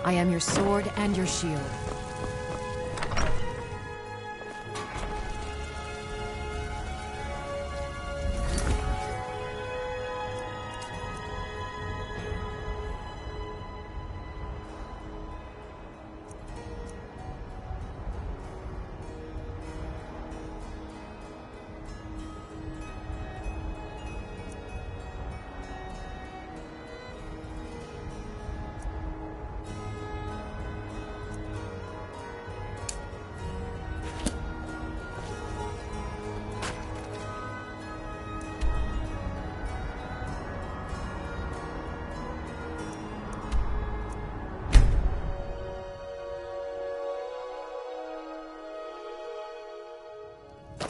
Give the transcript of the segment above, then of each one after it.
I am your sword and your shield.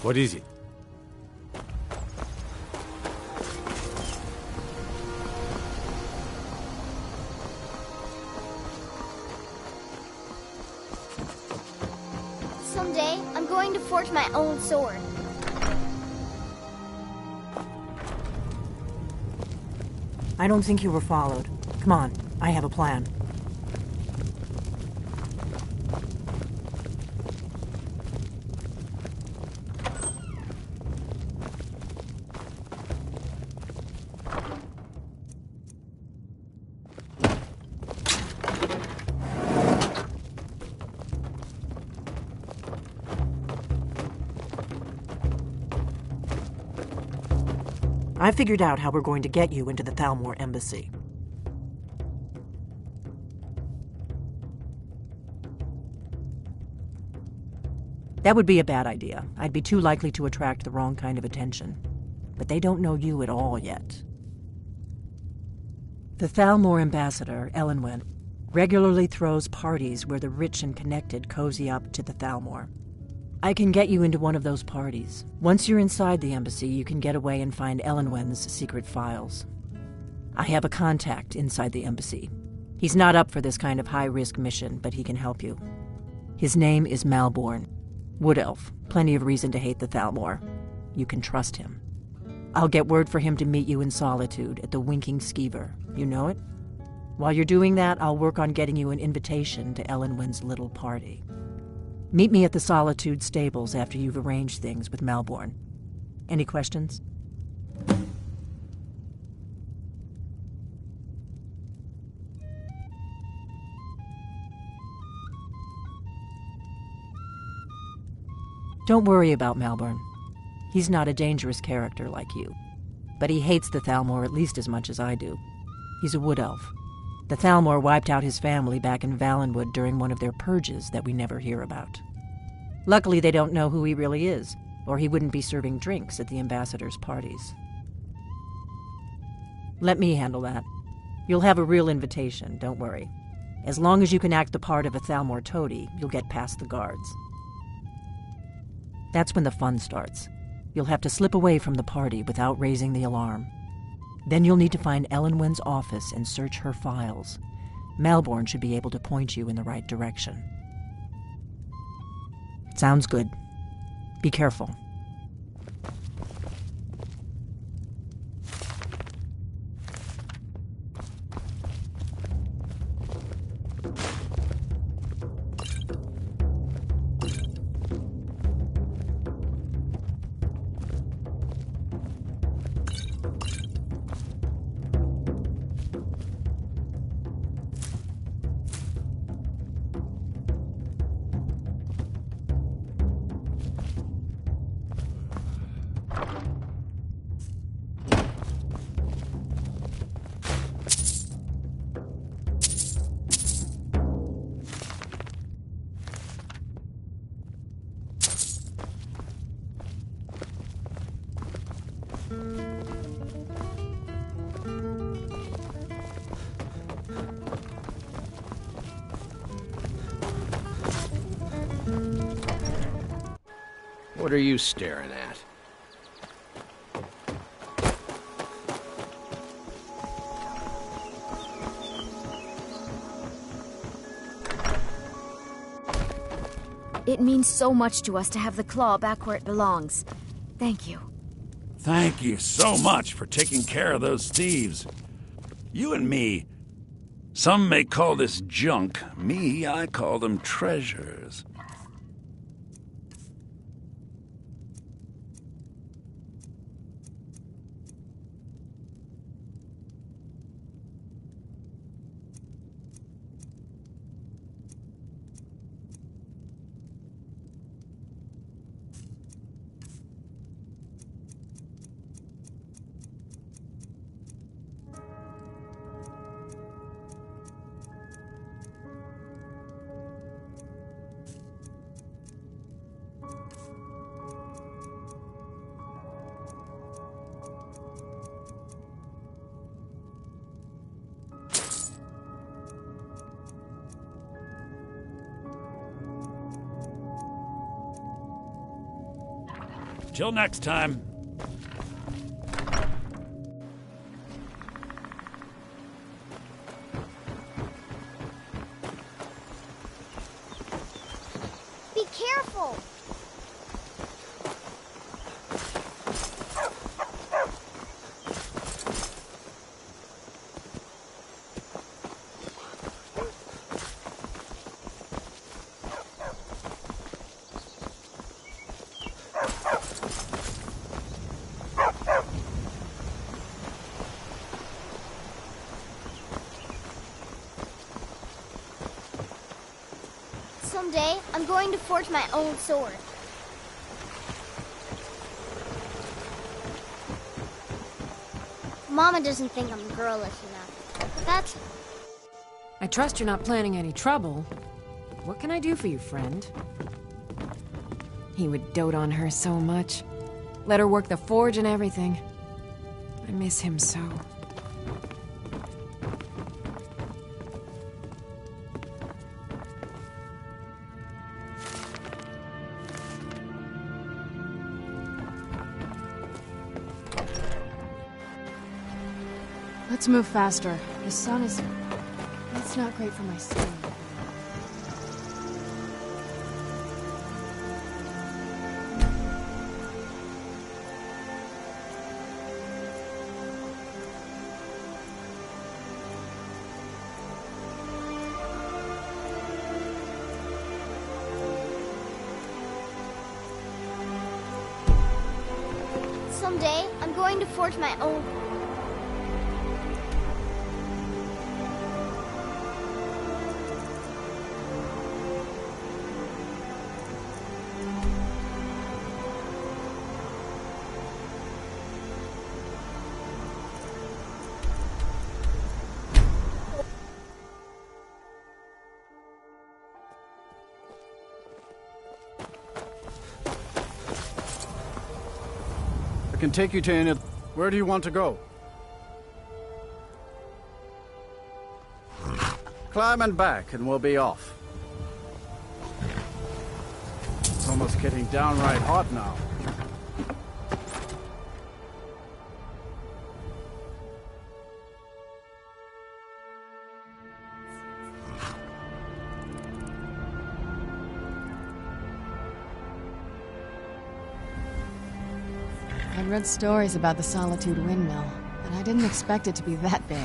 What is it? Someday, I'm going to forge my own sword. I don't think you were followed. Come on, I have a plan. I figured out how we're going to get you into the Thalmor embassy. That would be a bad idea. I'd be too likely to attract the wrong kind of attention. But they don't know you at all yet. The Thalmor ambassador, Elenwen, regularly throws parties where the rich and connected cozy up to the Thalmor. I can get you into one of those parties. Once you're inside the embassy, you can get away and find Elenwen's secret files. I have a contact inside the embassy. He's not up for this kind of high-risk mission, but he can help you. His name is Malborn. Wood Elf. Plenty of reason to hate the Thalmor. You can trust him. I'll get word for him to meet you in Solitude at the Winking Skeever. You know it? While you're doing that, I'll work on getting you an invitation to Elenwen's little party. Meet me at the Solitude stables after you've arranged things with Malborn. Any questions? Don't worry about Malborn. He's not a dangerous character like you. But he hates the Thalmor at least as much as I do. He's a wood elf. The Thalmor wiped out his family back in Valenwood during one of their purges that we never hear about. Luckily, they don't know who he really is, or he wouldn't be serving drinks at the ambassador's parties. Let me handle that. You'll have a real invitation, don't worry. As long as you can act the part of a Thalmor toady, you'll get past the guards. That's when the fun starts. You'll have to slip away from the party without raising the alarm. Then you'll need to find Elenwen's office and search her files. Malborn should be able to point you in the right direction. Sounds good. Be careful. What are you staring at? It means so much to us to have the claw back where it belongs. Thank you. Thank you so much for taking care of those thieves. You and me, Some may call this junk. Me, I call them treasures. Till next time. Be careful! Someday, I'm going to forge my own sword. Mama doesn't think I'm girlish enough. That's... I trust you're not planning any trouble. What can I do for you, friend? He would dote on her so much. Let her work the forge and everything. I miss him so. Let's move faster. The sun is... It's not great for my skin. Someday, I'm going to forge my own... I can take you to any... Where do you want to go? Climb and back, and we'll be off. It's almost getting downright hot now. I'd read stories about the Solitude Windmill, but I didn't expect it to be that big.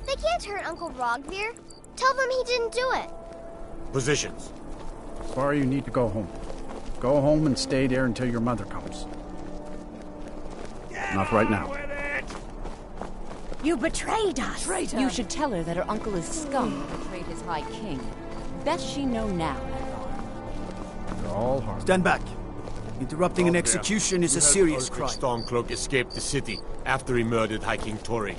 They can't hurt Uncle Rogvir. Tell them he didn't do it. Positions. Sorry, you need to go home. Go home and stay there until your mother comes. Not right now. You betrayed us! Traitor! You should tell her that her uncle is scum who betrayed his High King. Best she know now, They're all harmed. Stand back. Interrupting an execution is a serious crime. Stormcloak escaped the city after he murdered High King Tori.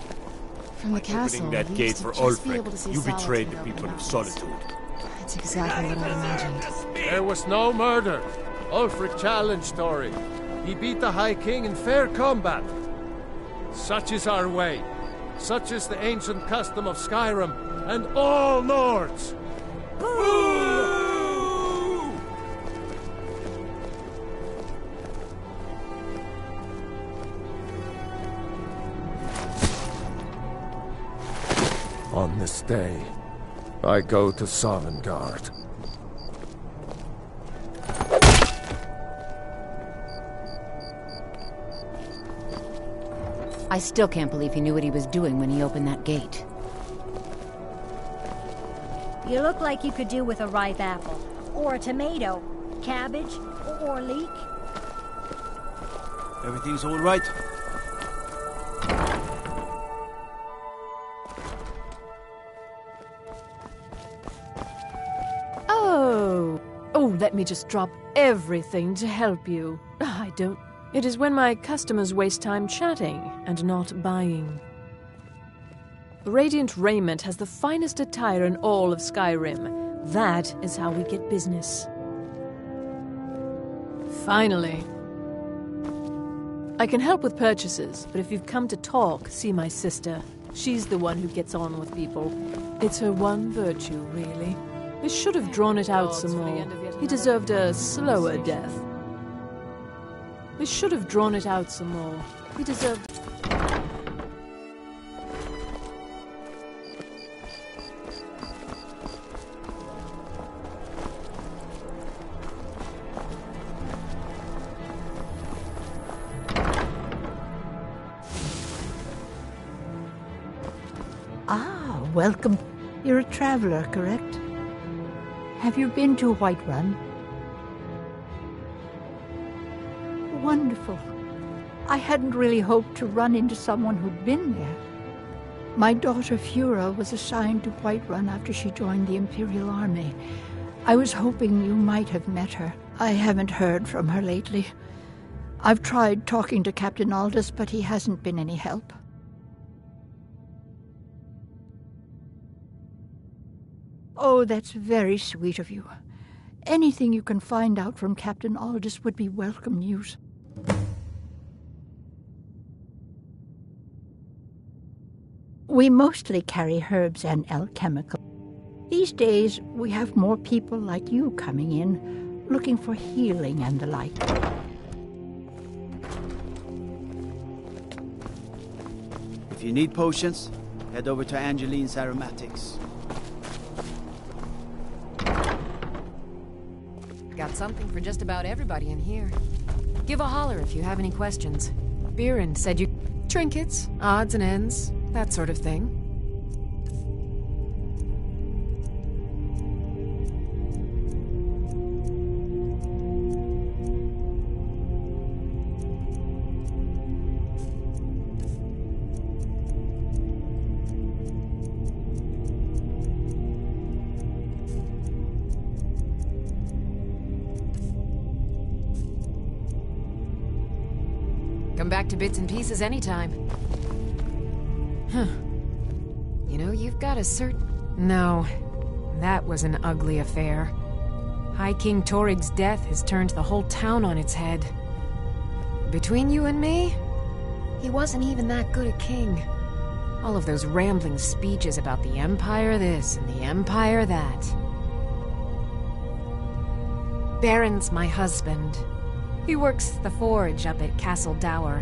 From the castle, Opening that we gate used for to just be able to Ulfric, see you betrayed the Solitude people over of the Solitude. That's exactly what I imagined. There was no murder. Ulfric challenged Tori. He beat the High King in fair combat. Such is our way. Such is the ancient custom of Skyrim and all Nords. On this day, I go to Sovngarde. I still can't believe he knew what he was doing when he opened that gate. You look like you could do with a ripe apple. Or a tomato. Cabbage. Or leek. Everything's all right? Oh, let me just drop everything to help you. I don't... It is when my customers waste time chatting and not buying. Radiant Raiment has the finest attire in all of Skyrim. That is how we get business. Finally. I can help with purchases, but if you've come to talk, see my sister. She's the one who gets on with people. It's her one virtue, really. They should have drawn it out some more. He deserved a slower death. They should have drawn it out some more. He deserved... Ah, welcome. You're a traveler, correct? Have you been to Whiterun? Wonderful. I hadn't really hoped to run into someone who'd been there. My daughter Fura was assigned to Whiterun after she joined the Imperial Army. I was hoping you might have met her. I haven't heard from her lately. I've tried talking to Captain Aldous, but he hasn't been any help. Oh, that's very sweet of you. Anything you can find out from Captain Aldous would be welcome news. We mostly carry herbs and alchemical. These days, we have more people like you coming in, looking for healing and the like. If you need potions, head over to Angeline's Aromatics. Got something for just about everybody in here. Give a holler if you have any questions. Biren said you... Trinkets, odds and ends, that sort of thing. Come back to bits and pieces anytime. Huh. You know, you've got a certain... No, that was an ugly affair. High King Toryg's death has turned the whole town on its head. Between you and me, he wasn't even that good a king. All of those rambling speeches about the Empire this and the Empire that. Baron's my husband. He works the forge up at Castle Dower.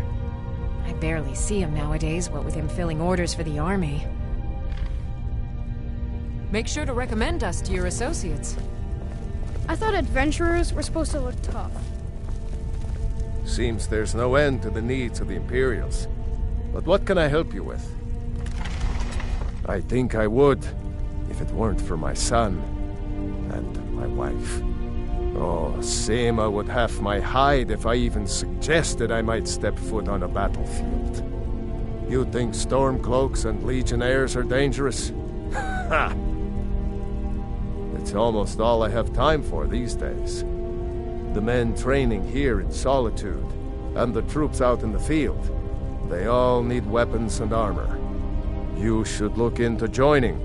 I barely see him nowadays, what with him filling orders for the army. Make sure to recommend us to your associates. I thought adventurers were supposed to look tough. Seems there's no end to the needs of the Imperials. But what can I help you with? I think I would, if it weren't for my son and my wife. Oh, Seema would have my hide if I even suggested I might step foot on a battlefield. You think Stormcloaks and Legionnaires are dangerous? Ha! It's almost all I have time for these days. The men training here in Solitude, and the troops out in the field, they all need weapons and armor. You should look into joining.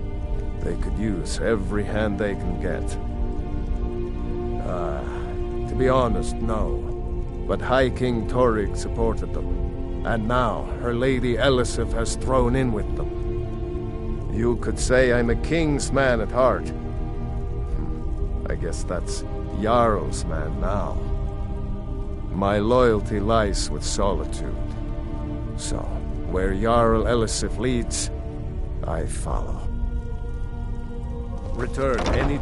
They could use every hand they can get. To be honest, no. But High King Toryg supported them. And now, her lady Elisif has thrown in with them. You could say I'm a king's man at heart. I guess that's Jarl's man now. My loyalty lies with Solitude. So, where Jarl Elisif leads, I follow. Return any...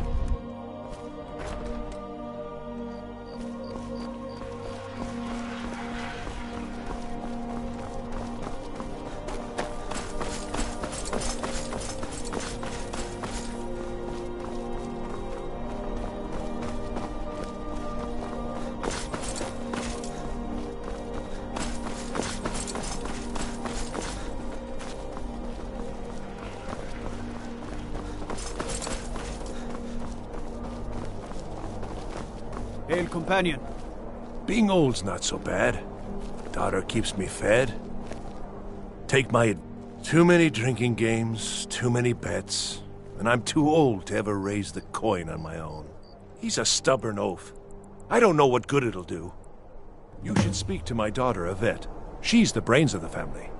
Hail, companion. Being old's not so bad. Daughter keeps me fed. Take my... Too many drinking games, too many bets, and I'm too old to ever raise the coin on my own. He's a stubborn oaf. I don't know what good it'll do. You should speak to my daughter, Yvette. She's the brains of the family.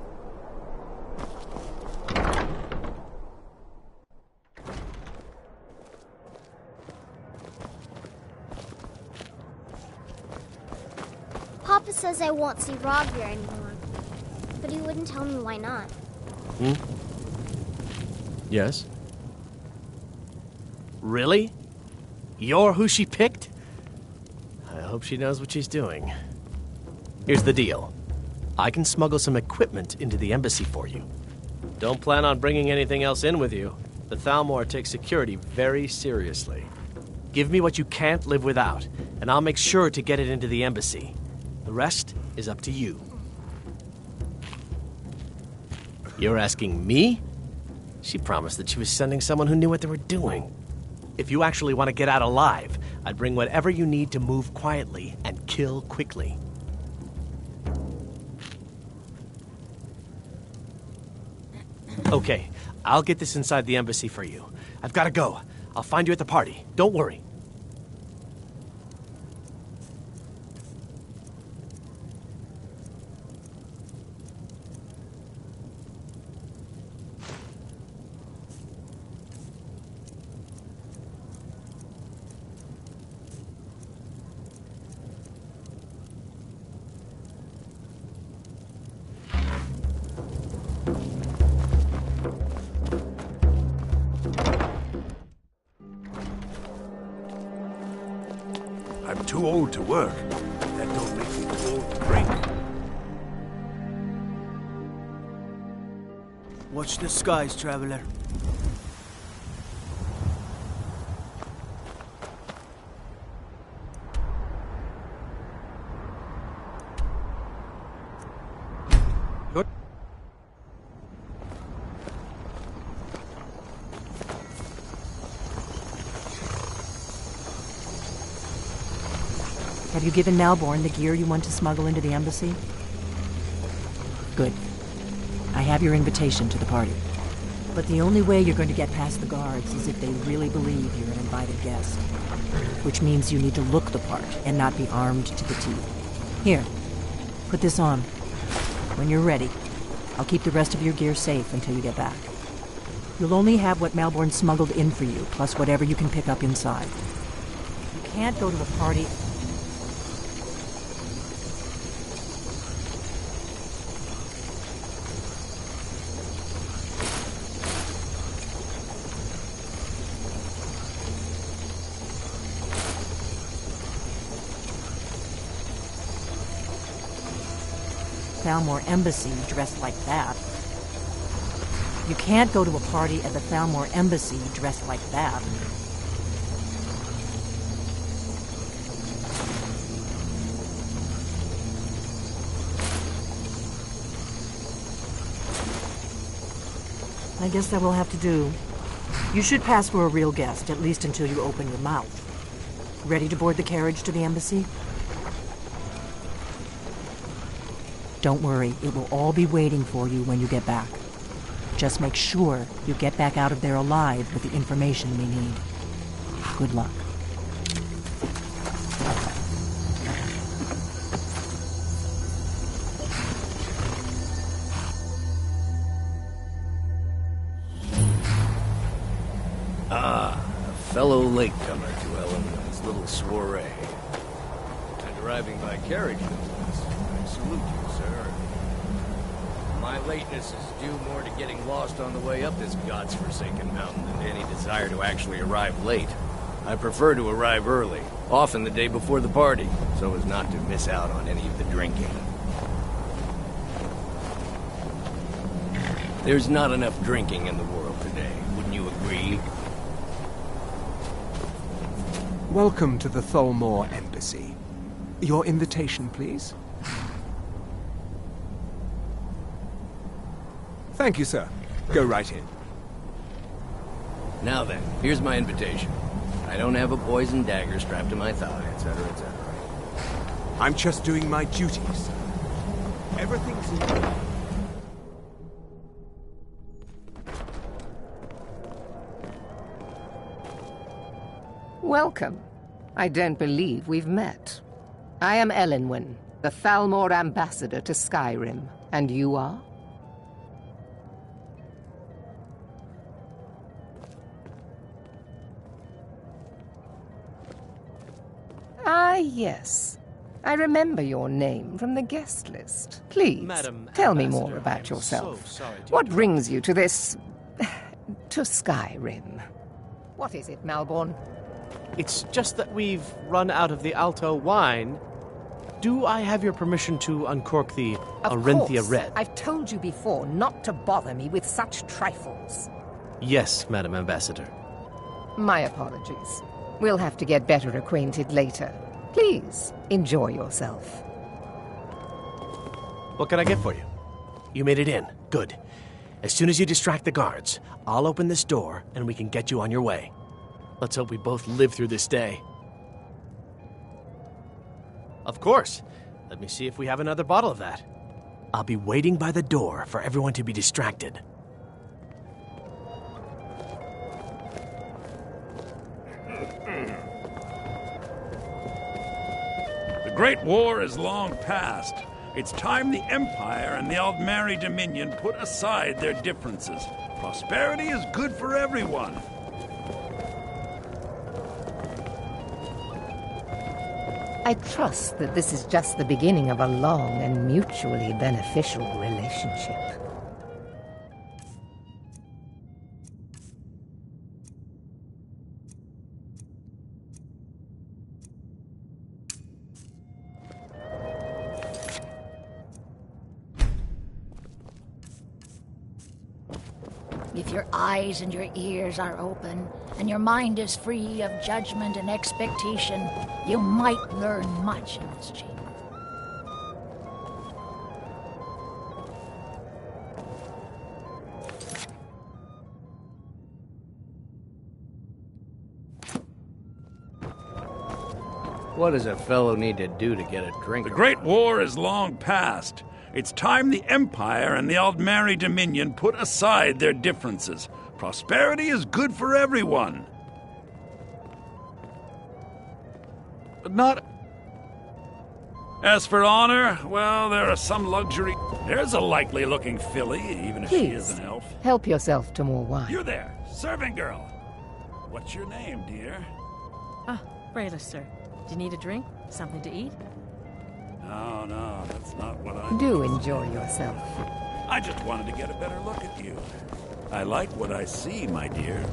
Papa says I won't see Rogvir anymore, but he wouldn't tell me why not. Yes? Really? You're who she picked? I hope she knows what she's doing. Here's the deal. I can smuggle some equipment into the embassy for you. Don't plan on bringing anything else in with you. The Thalmor takes security very seriously. Give me what you can't live without, and I'll make sure to get it into the embassy. The rest is up to you. You're asking me? She promised that she was sending someone who knew what they were doing. If you actually want to get out alive, I'd bring whatever you need to move quietly and kill quickly. Okay, I'll get this inside the embassy for you. I've got to go. I'll find you at the party. Don't worry. I'm too old to work. That don't make me too old to drink. Watch the skies, traveler. Have you given Malborn the gear you want to smuggle into the embassy? Good. I have your invitation to the party. But the only way you're going to get past the guards is if they really believe you're an invited guest. Which means you need to look the part and not be armed to the teeth. Here, put this on. When you're ready, I'll keep the rest of your gear safe until you get back. You'll only have what Malborn smuggled in for you, plus whatever you can pick up inside. You can't go to a party... Thalmor Embassy dressed like that. You can't go to a party at the Thalmor Embassy dressed like that. I guess that will have to do. You should pass for a real guest, at least until you open your mouth. Ready to board the carriage to the embassy? Don't worry, it will all be waiting for you when you get back. Just make sure you get back out of there alive with the information we need. Good luck. latecomer to Ellen's little soiree. And arriving by carriage, no less. I salute you, sir. My lateness is due more to getting lost on the way up this god's-forsaken mountain than to any desire to actually arrive late. I prefer to arrive early, often the day before the party, so as not to miss out on any of the drinking. There's not enough drinking in the world today, wouldn't you agree? Welcome to the Tholmor Embassy. Your invitation, please. Thank you, sir. Go right in. Now then, here's my invitation. I don't have a poison dagger strapped to my thigh, etc., etc. I'm just doing my duties. Everything's in order. Welcome. I don't believe we've met. I am Elenwen, the Thalmor ambassador to Skyrim. And you are? Ah, yes. I remember your name from the guest list. Please, Madam tell me Ambassador, more about I'm yourself. so sorry to What interrupt. brings you to this... to Skyrim? What is it, Malborn? It's just that we've run out of the Alto wine. Do I have your permission to uncork the Arinthia Of course. Red? I've told you before not to bother me with such trifles. Yes, Madam Ambassador. My apologies. We'll have to get better acquainted later. Please, enjoy yourself. What can I get for you? You made it in. Good. As soon as you distract the guards, I'll open this door and we can get you on your way. Let's hope we both live through this day. Of course. Let me see if we have another bottle of that. I'll be waiting by the door for everyone to be distracted. The Great War is long past. It's time the Empire and the Aldmeri Dominion put aside their differences. Prosperity is good for everyone. I trust that this is just the beginning of a long and mutually beneficial relationship. If your eyes and your ears are open, and your mind is free of judgment and expectation, you might learn much in this chamber. What does a fellow need to do to get a drink? The Great War is long past. It's time the Empire and the Aldmeri Dominion put aside their differences. Prosperity is good for everyone. But not... As for honor, well, there are some luxury... There's a likely-looking filly, even if she is an elf. Help yourself to more wine. You there, serving girl. What's your name, dear? Ah, Brayla, sir. Do you need a drink? Something to eat? No, that's not what I... Do enjoy yourself. I just wanted to get a better look at you. I like what I see, my dear.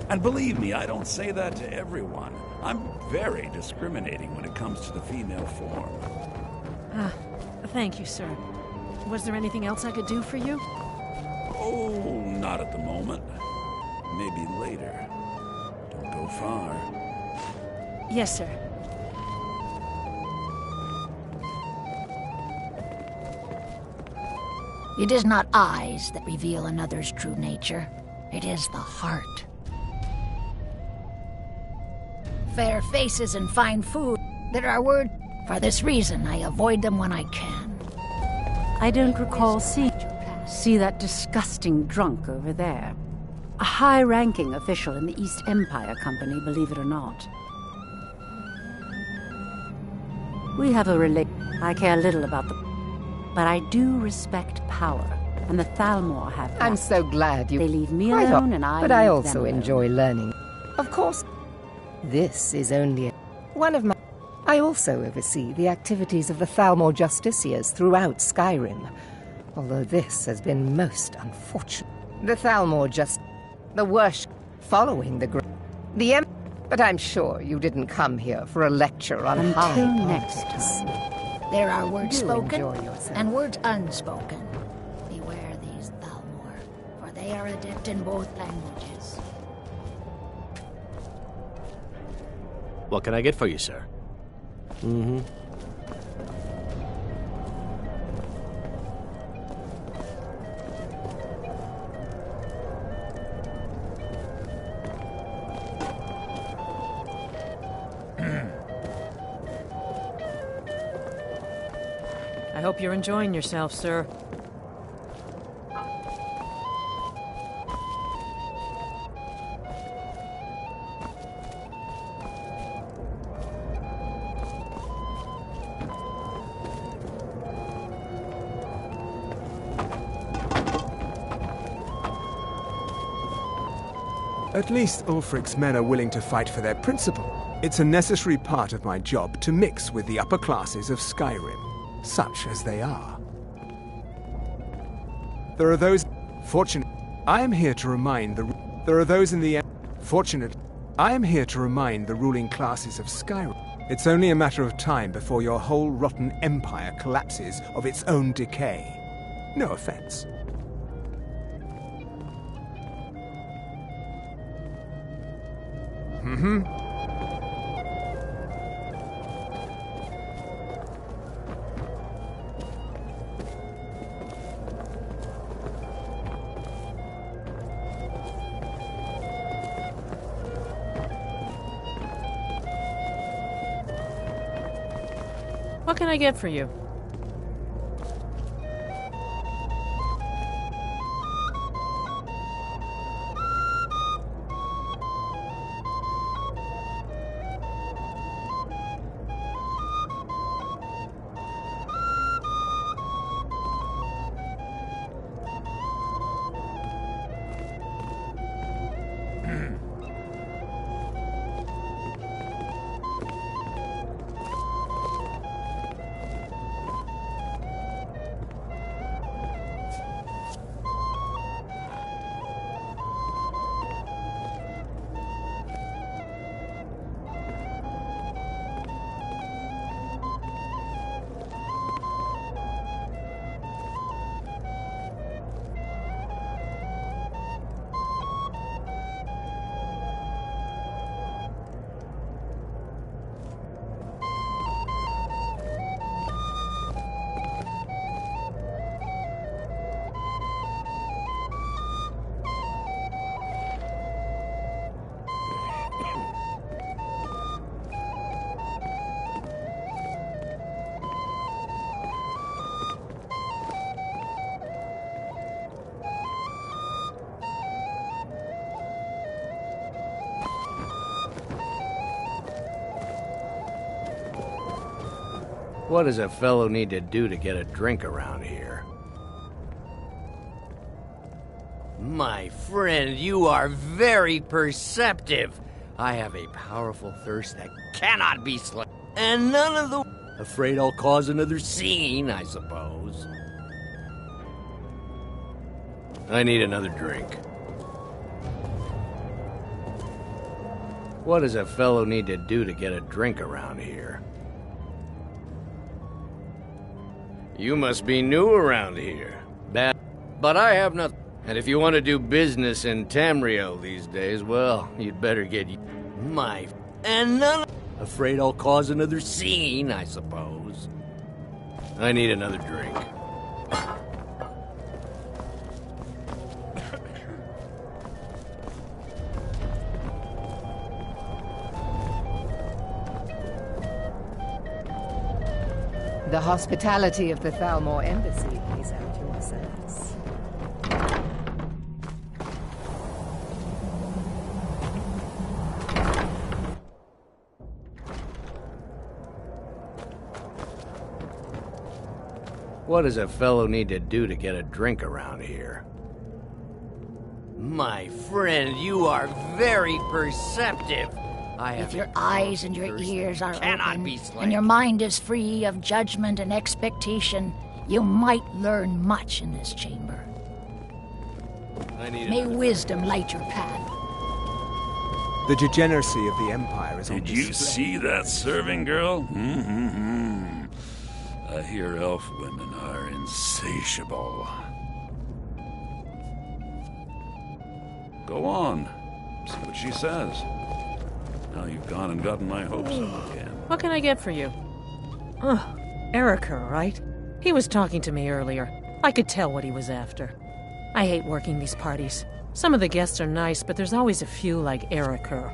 And believe me, I don't say that to everyone. I'm very discriminating when it comes to the female form. Ah, thank you, sir. Was there anything else I could do for you? Oh, not at the moment. Maybe later. Don't go far. Yes, sir. It is not eyes that reveal another's true nature. It is the heart. Fair faces and fine food, there are words. For this reason, I avoid them when I can. I don't recall seeing you. See that disgusting drunk over there? A high-ranking official in the East Empire Company, believe it or not. We have a I care little about the... But I do respect power, and the Thalmor have that. I'm so glad you... They leave me Quite alone, and But I leave also them alone. enjoy learning. Of course. This is only one of my... I also oversee the activities of the Thalmor Justiciars throughout Skyrim, although this has been most unfortunate. The Thalmor the worst following the but I'm sure you didn't come here for a lecture on high Until next politics. time. There are words Do spoken enjoy yourself. and words unspoken. Beware these Thalmor, for they are adept in both languages. What can I get for you, sir? Mm-hmm. I hope you're enjoying yourself, sir. At least Ulfric's men are willing to fight for their principle. It's a necessary part of my job to mix with the upper classes of Skyrim, such as they are. There are those fortunate. I am here to remind there are those in the fortunate. I am here to remind the ruling classes of Skyrim. It's only a matter of time before your whole rotten empire collapses of its own decay. No offense. Mm-hmm. What can I get for you? What does a fellow need to do to get a drink around here? My friend, you are very perceptive. I have a powerful thirst that cannot be slaked. And none of the... Afraid I'll cause another scene, I suppose. I need another drink. What does a fellow need to do to get a drink around here? You must be new around here. But I have nothing. And if you want to do business in Tamriel these days, well, you'd better get my... And none... Afraid I'll cause another scene, I suppose. I need another drink. The hospitality of the Thalmor Embassy pays out your service. What does a fellow need to do to get a drink around here? My friend, you are very perceptive. If your eyes and your ears are cannot be open, slain. and your mind is free of judgment and expectation, you might learn much in this chamber. May wisdom light your path. The degeneracy of the Empire is on Did you display. see that serving girl? I hear elf women are insatiable. Go on. See what she says. Now you've gone and gotten my hopes up again. What can I get for you? Erica, right? He was talking to me earlier. I could tell what he was after. I hate working these parties. Some of the guests are nice, but there's always a few like Erica.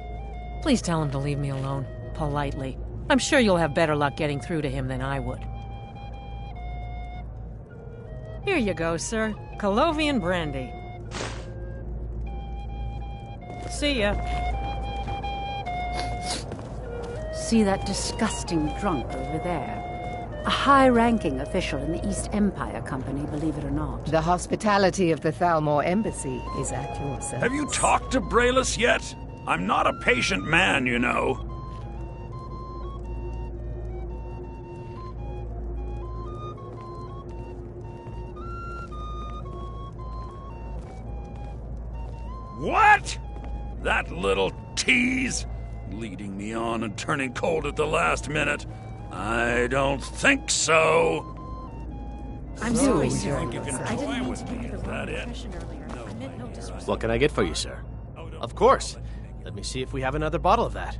Please tell him to leave me alone, politely. I'm sure you'll have better luck getting through to him than I would. Here you go, sir. Colovian brandy. See ya. See that disgusting drunk over there? A high-ranking official in the East Empire Company, believe it or not. The hospitality of the Thalmor Embassy is at your service. Have you talked to Braylus yet? I'm not a patient man, you know. What? That little tease? Leading me on and turning cold at the last minute? I don't think so. I'm sorry, sir. You can I didn't toy mean with to give me, you the is wrong that it? impression earlier. I meant no disrespect. What can I get for you, sir? Of course. Let me see if we have another bottle of that.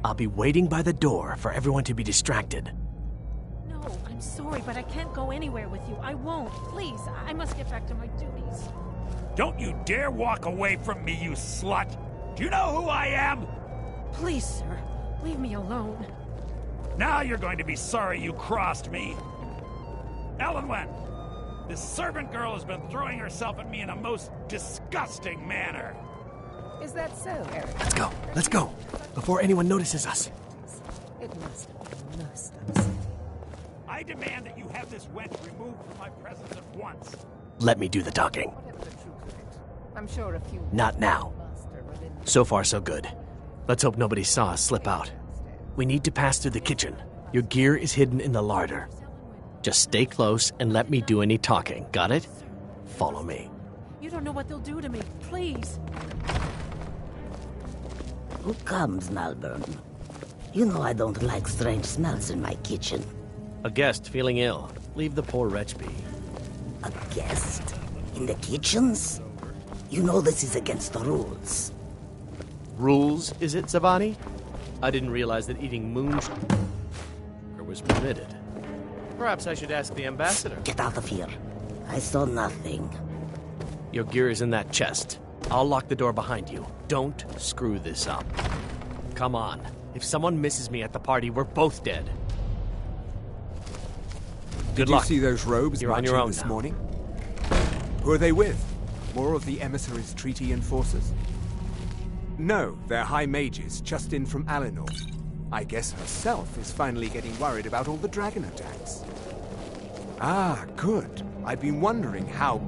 I'll be waiting by the door for everyone to be distracted. No, I'm sorry, but I can't go anywhere with you. I won't. Please, I must get back to my duties. Don't you dare walk away from me, you slut! Do you know who I am? Please, sir, leave me alone. Now you're going to be sorry you crossed me. Elenwen, this servant girl has been throwing herself at me in a most disgusting manner. Is that so, Eric? Let's go, before anyone notices us. It must have been most upsetting. I demand that you have this wench removed from my presence at once. Let me do the talking. I'm sure a few... Not now. So far, so good. Let's hope nobody saw us slip out. We need to pass through the kitchen. Your gear is hidden in the larder. Just stay close and let me do any talking. Got it? Follow me. You don't know what they'll do to me. Please. Who comes, Malvern? You know I don't like strange smells in my kitchen. A guest feeling ill. Leave the poor wretch be. A guest? In the kitchens? You know this is against the rules. Rules, is it, Zavani? I didn't realize that eating moonshine was permitted. Perhaps I should ask the ambassador. Get out of here. I saw nothing. Your gear is in that chest. I'll lock the door behind you. Don't screw this up. Come on. If someone misses me at the party, we're both dead. Good luck. Did you see those robes You're on marching your own this now. morning? Who are they with? More of the emissaries' treaty enforcers? No, they're high mages, just in from Alinor. I guess herself is finally getting worried about all the dragon attacks. Ah, good. I've been wondering how...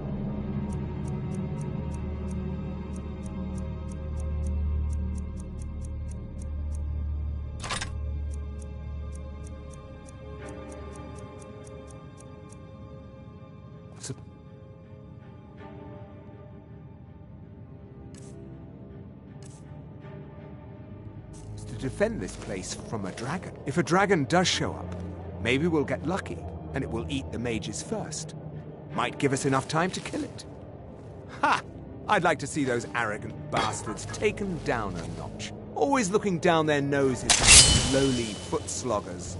to defend this place from a dragon. If a dragon does show up, maybe we'll get lucky, and it will eat the mages first. Might give us enough time to kill it. Ha! I'd like to see those arrogant bastards taken down a notch. Always looking down their noses at lowly foot sloggers.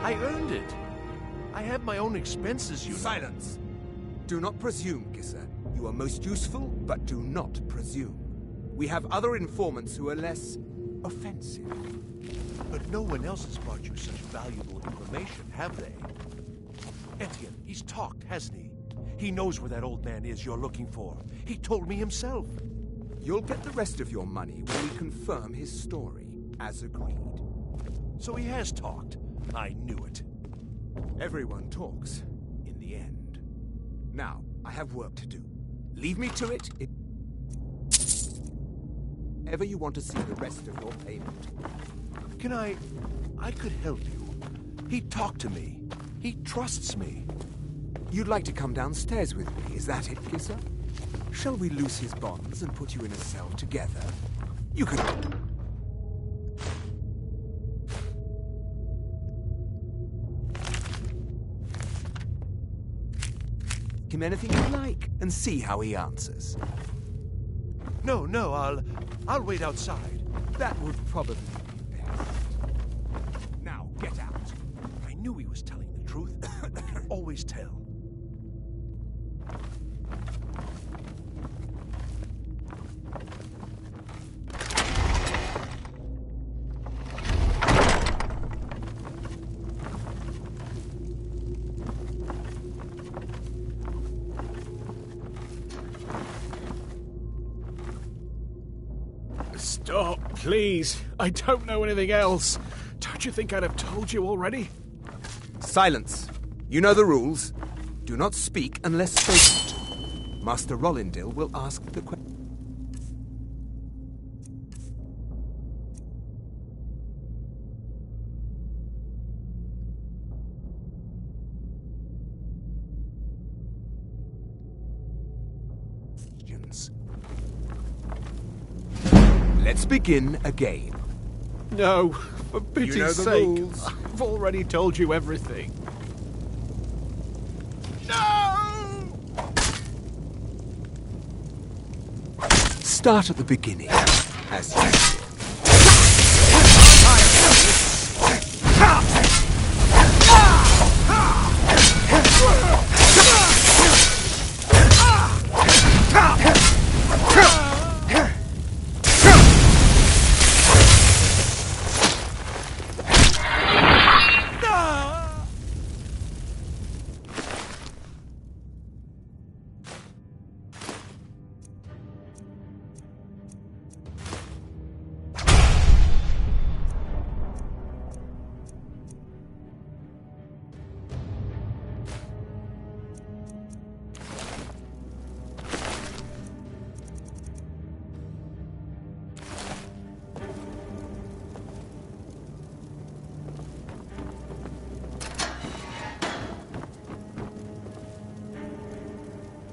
I earned it. I have my own expenses, you know. Silence! Do not presume, Gisser. You are most useful, but do not presume. We have other informants who are less offensive. But no one else has brought you such valuable information, have they? Etienne, he's talked, hasn't he? He knows where that old man is you're looking for. He told me himself. You'll get the rest of your money when we confirm his story, as agreed. So he has talked. I knew it. Everyone talks, in the end. Now, I have work to do. Leave me to it. Ever you want to see the rest of your payment. Can I could help you. He talked to me. He trusts me. You'd like to come downstairs with me, is that it, Gisser? Shall we loose his bonds and put you in a cell together? You could... him anything you like and see how he answers. No, I'll wait outside. That would probably be best. Now, get out. I knew he was telling the truth. I can always tell. Stop, please. I don't know anything else. Don't you think I'd have told you already? Silence. You know the rules. Do not speak unless spoken to. Master Rollindil will ask the question. Let's begin again. No, for pity's you know the sake. rules. I've already told you everything. Start at the beginning, as you did.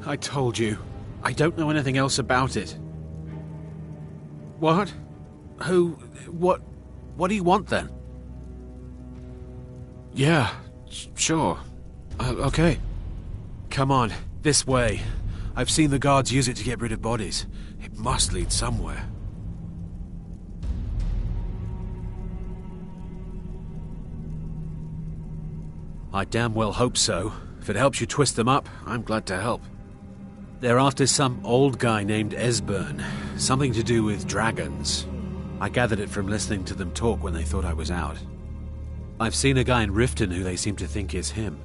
I told you. I don't know anything else about it. What? Who? What do you want then? Yeah, sure. Okay. Come on, this way. I've seen the guards use it to get rid of bodies. It must lead somewhere. I damn well hope so. If it helps you twist them up, I'm glad to help. They're after some old guy named Esbern. Something to do with dragons. I gathered it from listening to them talk when they thought I was out. I've seen a guy in Riften who they seem to think is him.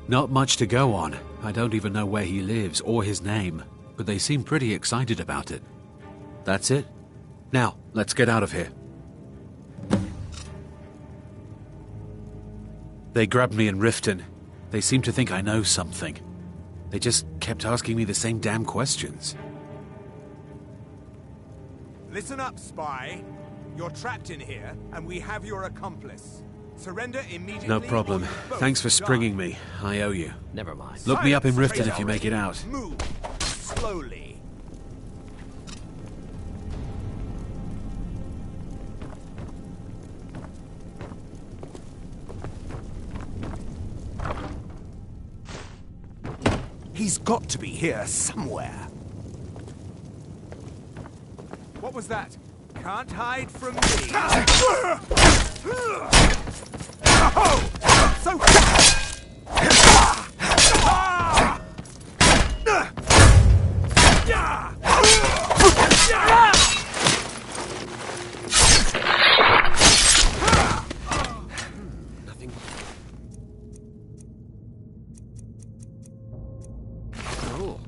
Not much to go on. I don't even know where he lives or his name, but they seem pretty excited about it. That's it. Now, let's get out of here. They grabbed me in Riften. They seem to think I know something. They just kept asking me the same damn questions. Listen up, spy. You're trapped in here, and we have your accomplice. Surrender immediately. No problem. Thanks for springing me. I owe you. Never mind. Look me up in Riften if you make it out. Move slowly. He's got to be here somewhere. What was that? Can't hide from me. anything? Cool.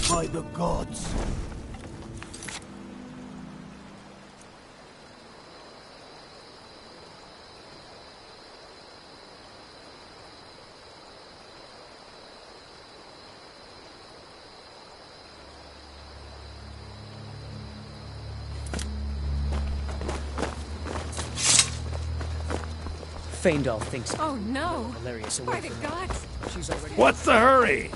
By the gods! Faendal thinks. Oh no! Hilarious By the gods! She's already. What's the hurry?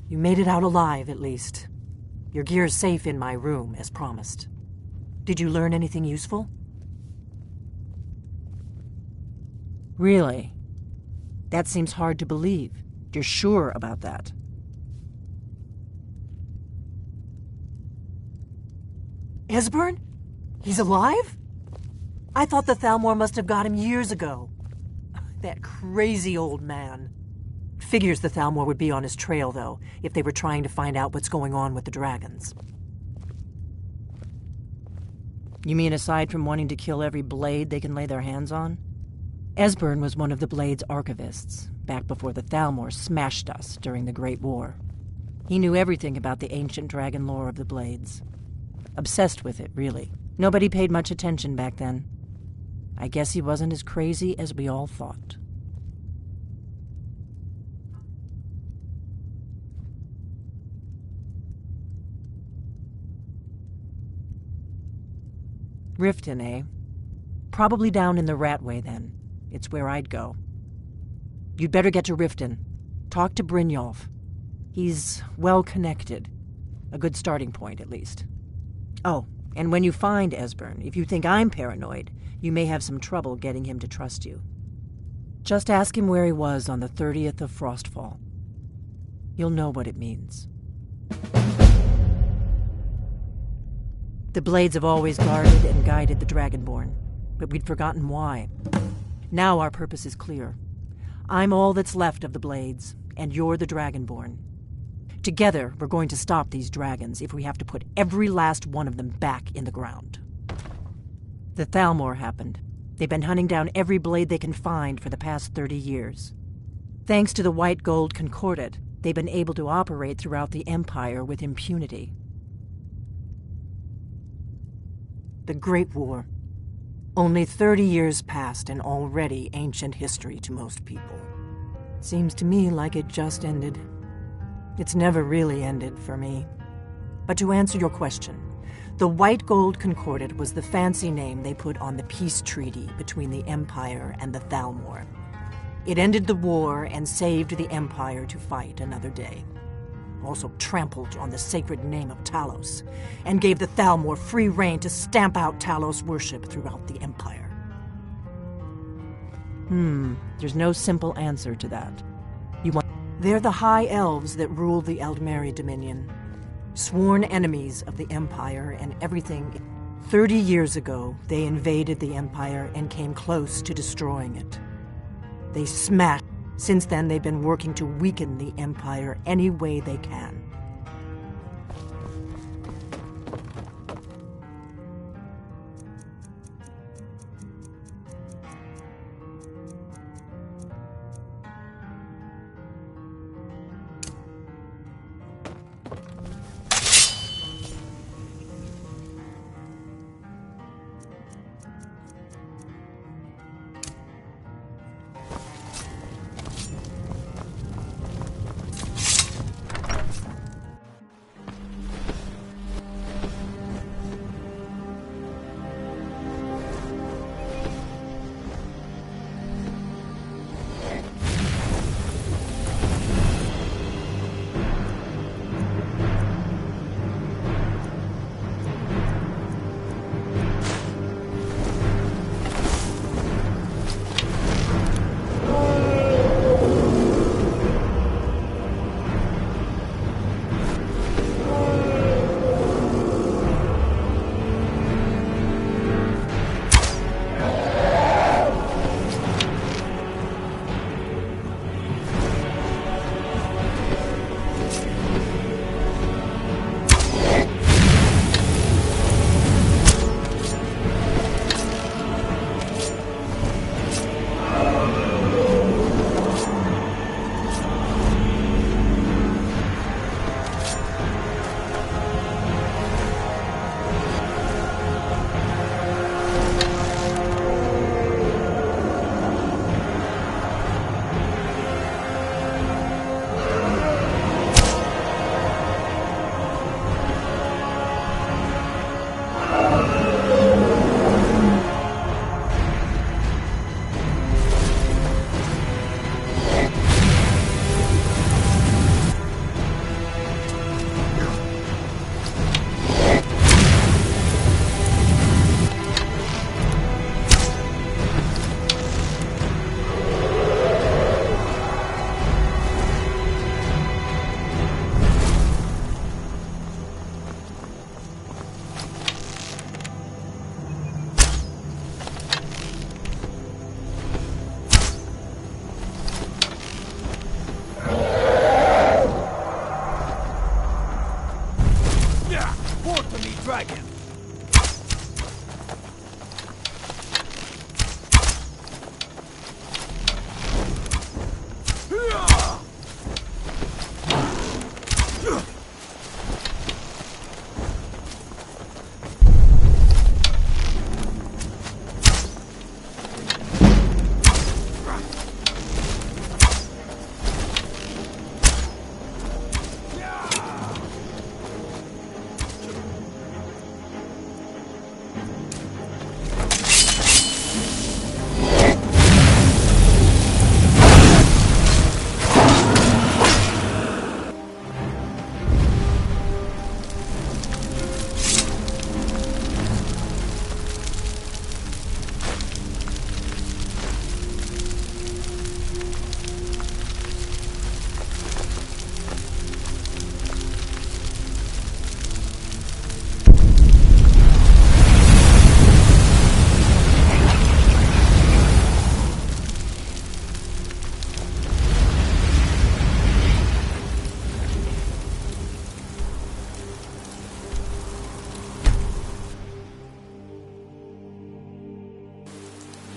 You made it out alive, at least. Your gear's safe in my room, as promised. Did you learn anything useful? Really? That seems hard to believe. You're sure about that? Esbern? He's alive? I thought the Thalmor must have got him years ago. That crazy old man. Figures the Thalmor would be on his trail, though, if they were trying to find out what's going on with the dragons. You mean aside from wanting to kill every blade they can lay their hands on? Esbern was one of the Blade's archivists, back before the Thalmor smashed us during the Great War. He knew everything about the ancient dragon lore of the Blades. Obsessed with it, really. Nobody paid much attention back then. I guess he wasn't as crazy as we all thought. Riften, eh? Probably down in the Ratway, then. It's where I'd go. You'd better get to Riften. Talk to Brynjolf. He's well-connected. A good starting point, at least. Oh, and when you find Esbern, if you think I'm paranoid, you may have some trouble getting him to trust you. Just ask him where he was on the 30th of Frostfall. You'll know what it means. The Blades have always guarded and guided the Dragonborn, but we'd forgotten why. Now our purpose is clear. I'm all that's left of the Blades, and you're the Dragonborn. Together, we're going to stop these dragons if we have to put every last one of them back in the ground. The Thalmor happened. They've been hunting down every blade they can find for the past 30 years. Thanks to the White Gold Concordat, they've been able to operate throughout the Empire with impunity. The Great War. Only 30 years passed and already ancient history to most people. Seems to me like it just ended. It's never really ended for me. But to answer your question, the White Gold Concordat was the fancy name they put on the peace treaty between the Empire and the Thalmor. It ended the war and saved the Empire to fight another day. Also trampled on the sacred name of Talos, and gave the Thalmor free rein to stamp out Talos worship throughout the Empire. There's no simple answer to that. They're the High Elves that rule the Eldmeri Dominion. Sworn enemies of the Empire and everything. 30 years ago, they invaded the Empire and came close to destroying it. They smashed. Since then, they've been working to weaken the Empire any way they can.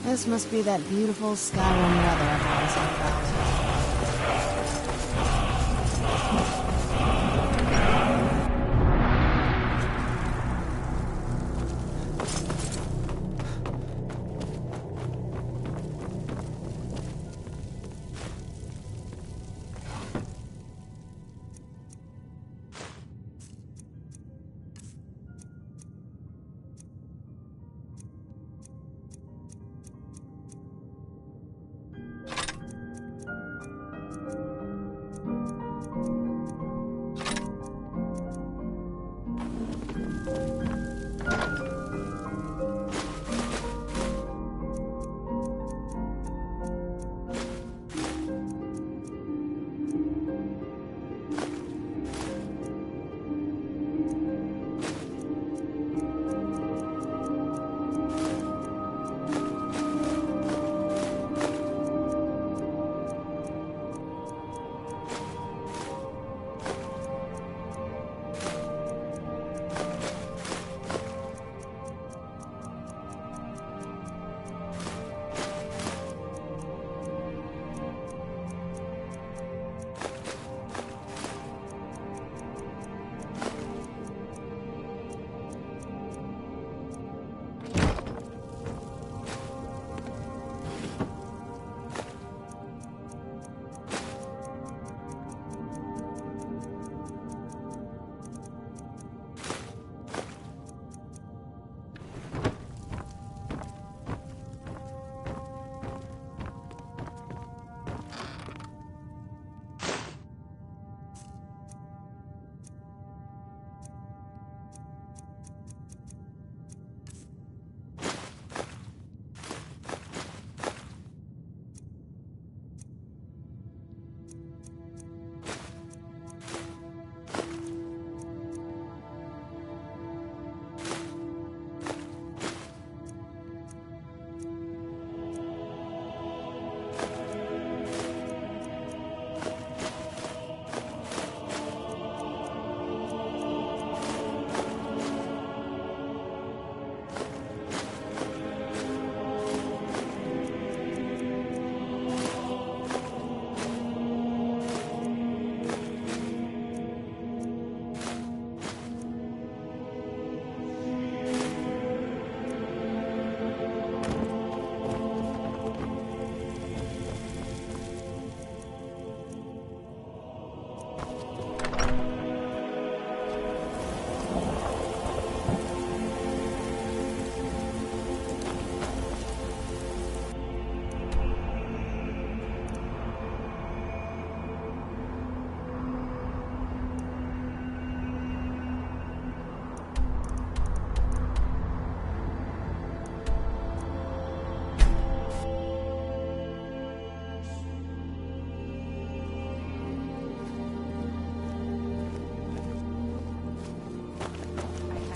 This must be that beautiful Skyrim weather I've always heard about.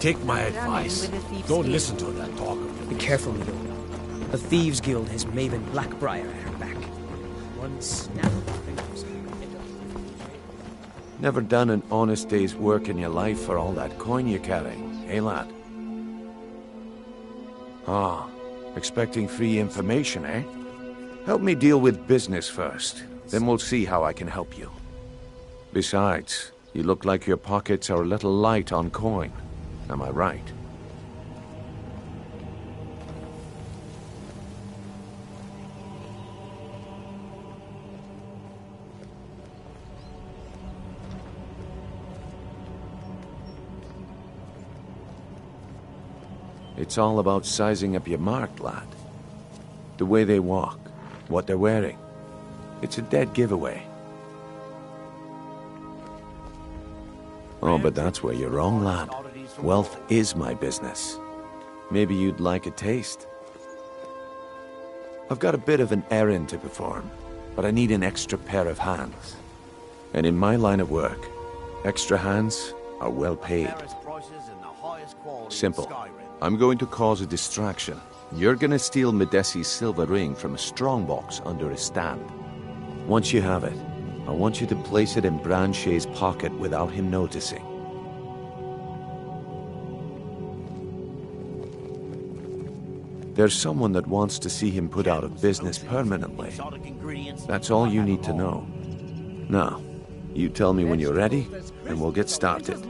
Take my advice. Don't listen to that talk of yours. Be careful, Milo. The Thieves Guild has Maven Blackbriar at her back. One snap of the fingers. Never done an honest day's work in your life for all that coin you're carrying, eh, lad? Ah, expecting free information, eh? Help me deal with business first, then we'll see how I can help you. Besides, you look like your pockets are a little light on coin. Am I right? It's all about sizing up your mark, lad. The way they walk, what they're wearing. It's a dead giveaway. Oh, but that's where you're wrong, lad. Wealth is my business. Maybe you'd like a taste. I've got a bit of an errand to perform, but I need an extra pair of hands. And in my line of work, extra hands are well paid. Simple. I'm going to cause a distraction. You're gonna steal Medesi's silver ring from a strongbox under a stand. Once you have it, I want you to place it in Branchet's pocket without him noticing. There's someone that wants to see him put out of business permanently. That's all you need to know. Now, you tell me when you're ready, and we'll get started.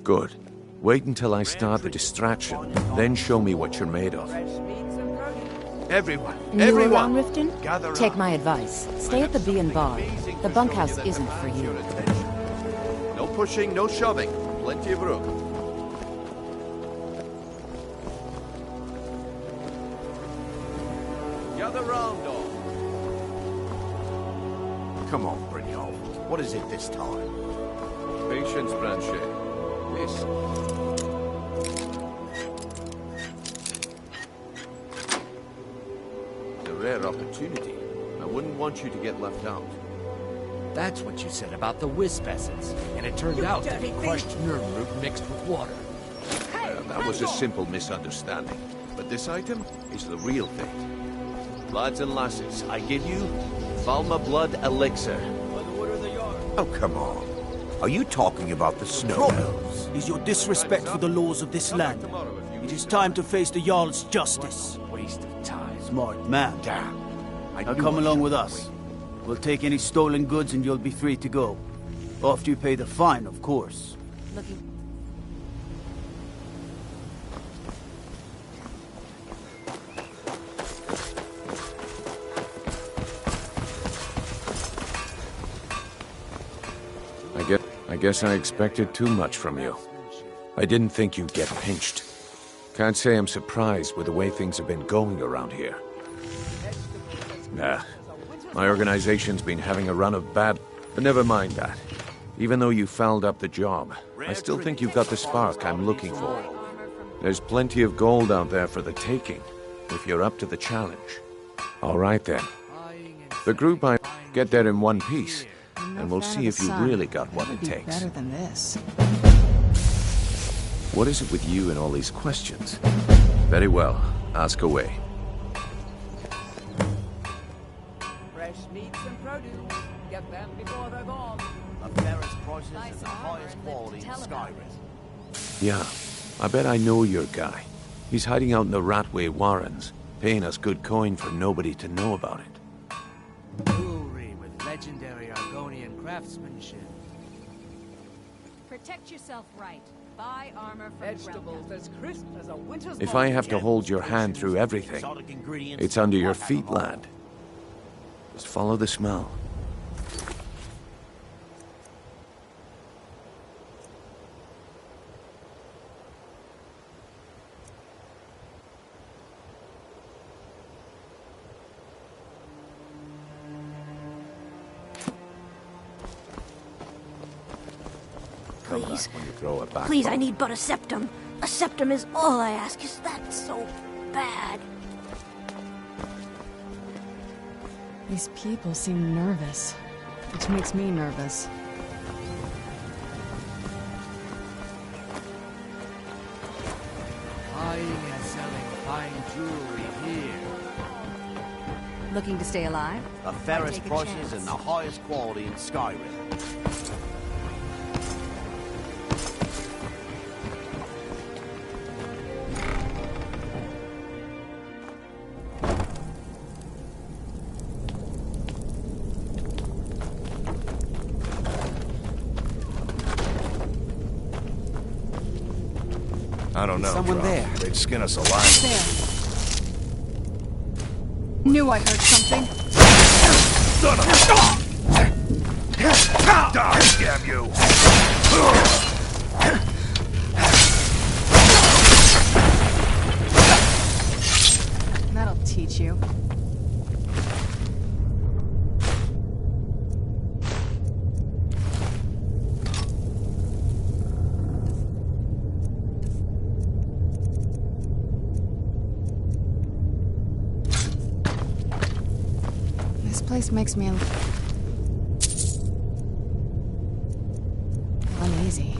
Good. Wait until I start the distraction, then show me what you're made of. Everyone! New around Riften? Take my advice. Stay at the Bee and Bar. The bunkhouse isn't for you. No pushing, no shoving. Plenty of room. Gather round, all. Come on, Brynjolf. What is it this time? Patience, Branche. This. It's a rare opportunity. I wouldn't want you to get left out. That's what you said about the wisp essence, and it turned out to be crushed nerve root mixed with water. That was a simple misunderstanding. But this item is the real thing. Lads and lasses, I give you Valma Blood Elixir. Oh, come on. Are you talking about the snow? Problem is your disrespect for the laws of this land. It is time to face the Jarl's justice. Waste of time. Smart man. Damn. Now come along with us. We'll take any stolen goods and you'll be free to go. After you pay the fine, of course. I guess I expected too much from you. I didn't think you'd get pinched. Can't say I'm surprised with the way things have been going around here. Nah, my organization's been having a run of bad... But never mind that. Even though you fouled up the job, I still think you've got the spark I'm looking for. There's plenty of gold out there for the taking, if you're up to the challenge. All right then. The group I get there in one piece, and we'll see if you really got what it takes. Better than this. What is it with you and all these questions? Very well. Ask away. Fresh meats and produce. Get them before they're gone. The fairest prices and the highest quality in Skyrim. Yeah, I bet I know your guy. He's hiding out in the Ratway Warrens, paying us good coin for nobody to know about it. Jewelry with legendary Argonian craftsmanship. Protect yourself right. Buy armor from Vegetables as crisp as a winter's If I have to hold your hand through everything, it's under your feet, lad. Just follow the smell. Please. When you throw it back. Please, I need but a septum. A septum is all I ask. Is that so bad? These people seem nervous, which makes me nervous. Buying and selling fine jewelry here. Looking to stay alive? The fairest prices and the highest quality in Skyrim. I don't know. Someone there. They'd skin us alive. There. Knew I heard something. Son of a... Die, damn you! That'll teach you. This place makes me uneasy.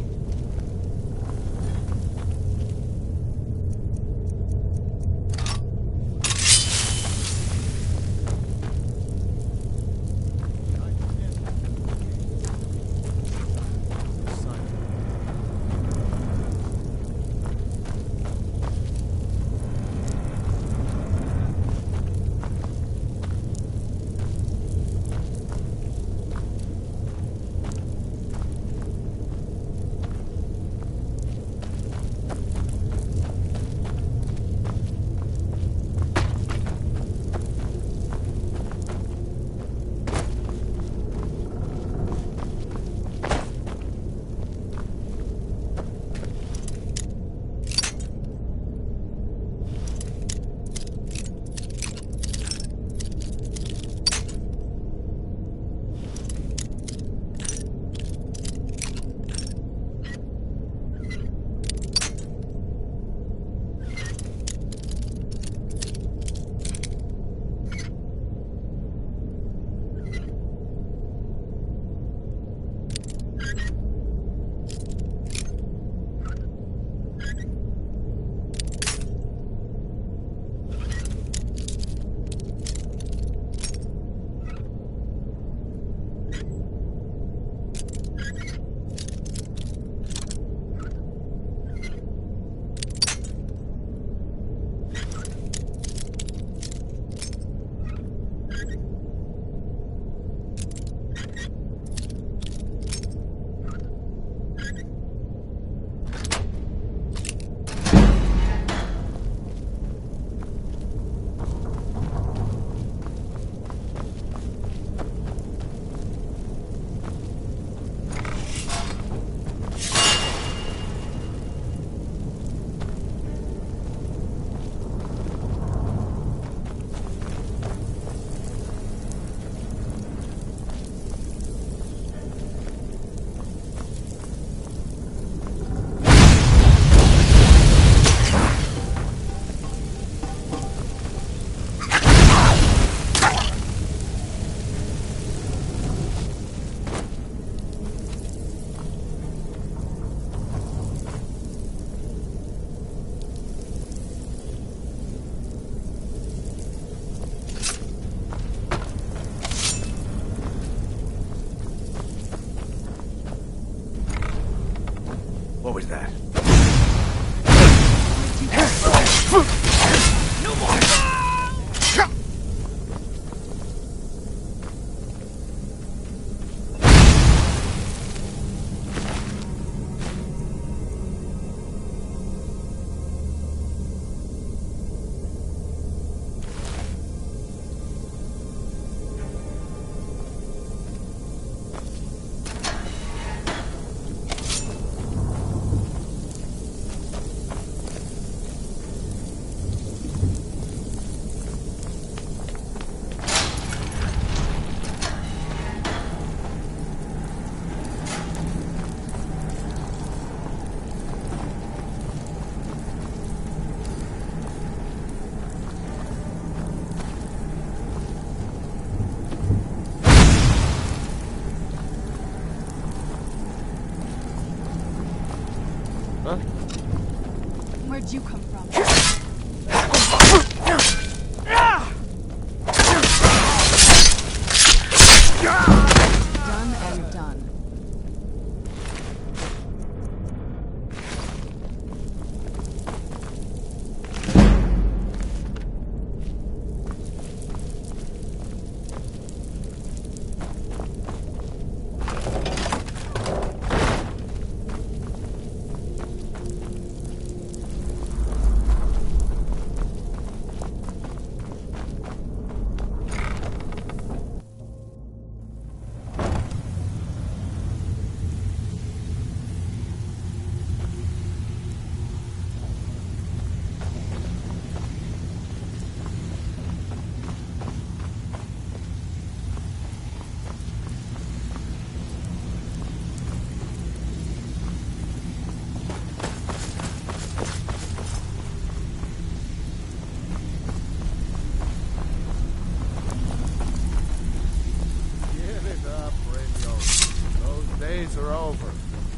Where'd you come from? Done and done.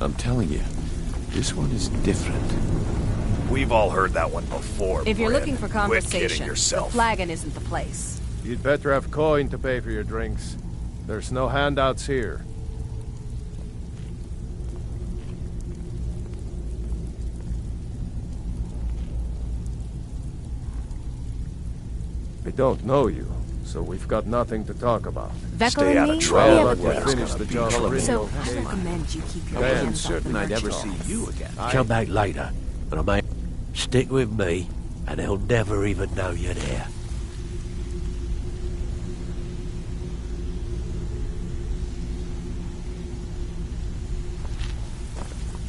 I'm telling you, this one is different. We've all heard that one before. If you're Bryn. looking for Quit kidding conversation, the yourself. flagon isn't the place. You'd better have coin to pay for your drinks. There's no handouts here. I don't know you, so we've got nothing to talk about. Stay out of trouble. Well, let me finish the job. So I recommend you keep your I wasn't hands off the certain I'd ever merchandise. see you again. Come back later, but I may stick with me, and they'll never even know you're there.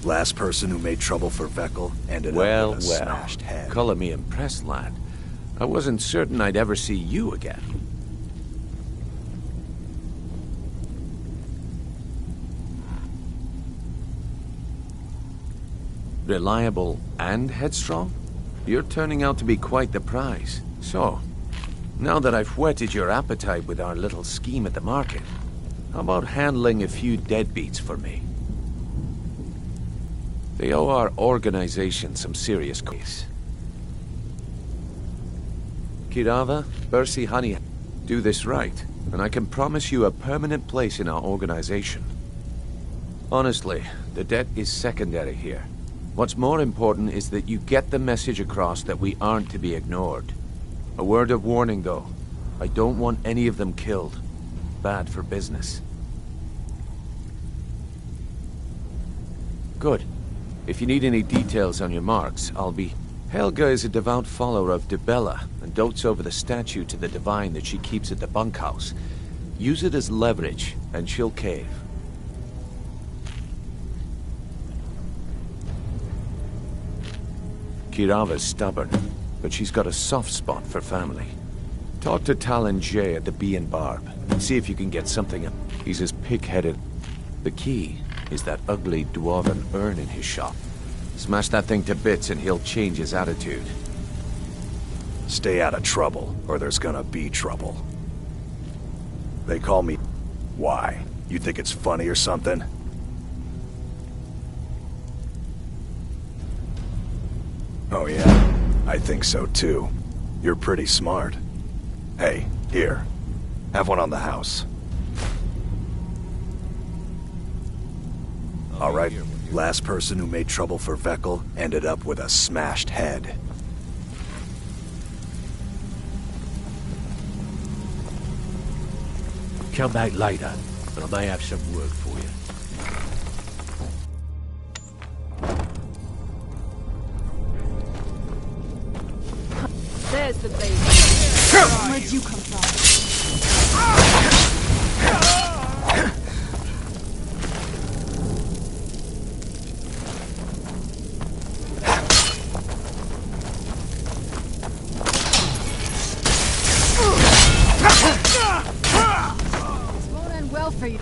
Last person who made trouble for Veckel ended Well, up with a smashed head. Color me impressed, lad. I wasn't certain I'd ever see you again. Reliable and headstrong? You're turning out to be quite the prize. So, now that I've whetted your appetite with our little scheme at the market, how about handling a few deadbeats for me? They owe our organization some serious grace. Kirava, Bersi Honey, do this right, and I can promise you a permanent place in our organization. Honestly, the debt is secondary here. What's more important is that you get the message across that we aren't to be ignored. A word of warning, though. I don't want any of them killed. Bad for business. Good. If you need any details on your marks, I'll be... Helga is a devout follower of Dibella and dotes over the statue to the divine that she keeps at the bunkhouse. Use it as leverage, and she'll cave. Kirava's stubborn, but she's got a soft spot for family. Talk to Talon Jay at the Bee and Barb, and see if you can get something up. He's as pig-headed. The key is that ugly dwarven urn in his shop. Smash that thing to bits and he'll change his attitude. Stay out of trouble, or there's gonna be trouble. They call me... Why? You think it's funny or something? Oh yeah, I think so too. You're pretty smart. Hey, here. Have one on the house. All right, Last person who made trouble for Veckel ended up with a smashed head. Come back later, and I may have some work for you. There's the base. Where'd you come from? This won't end well for you.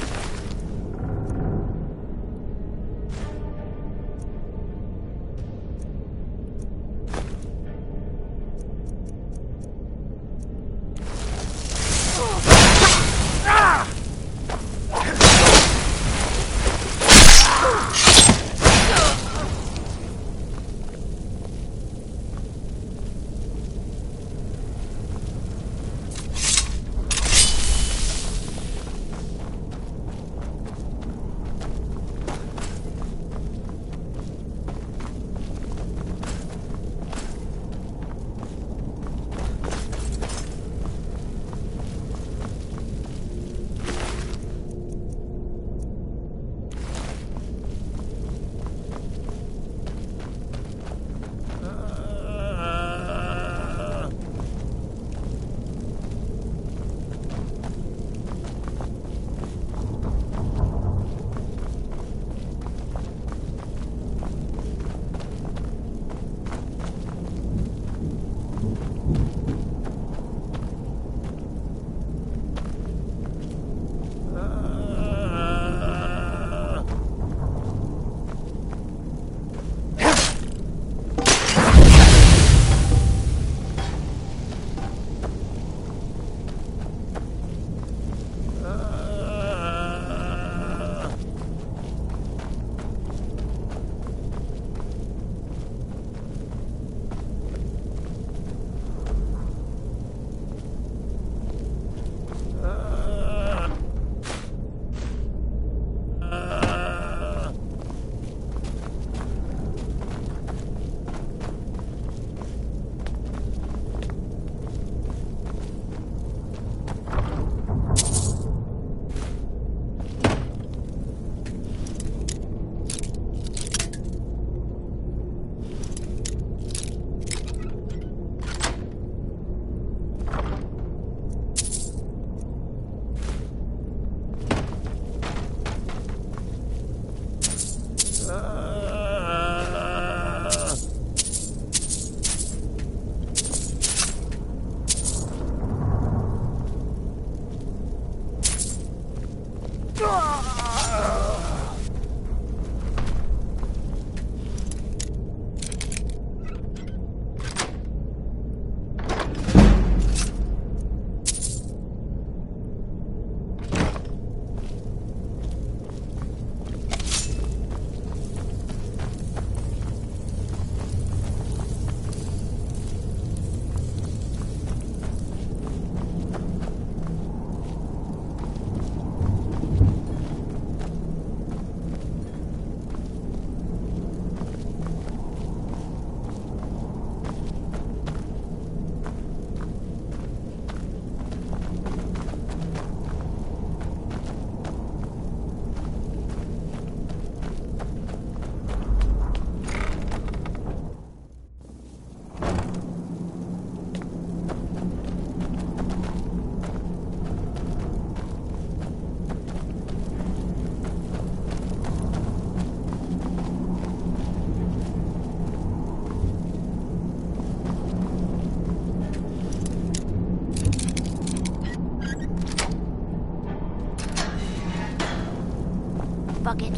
Bucket,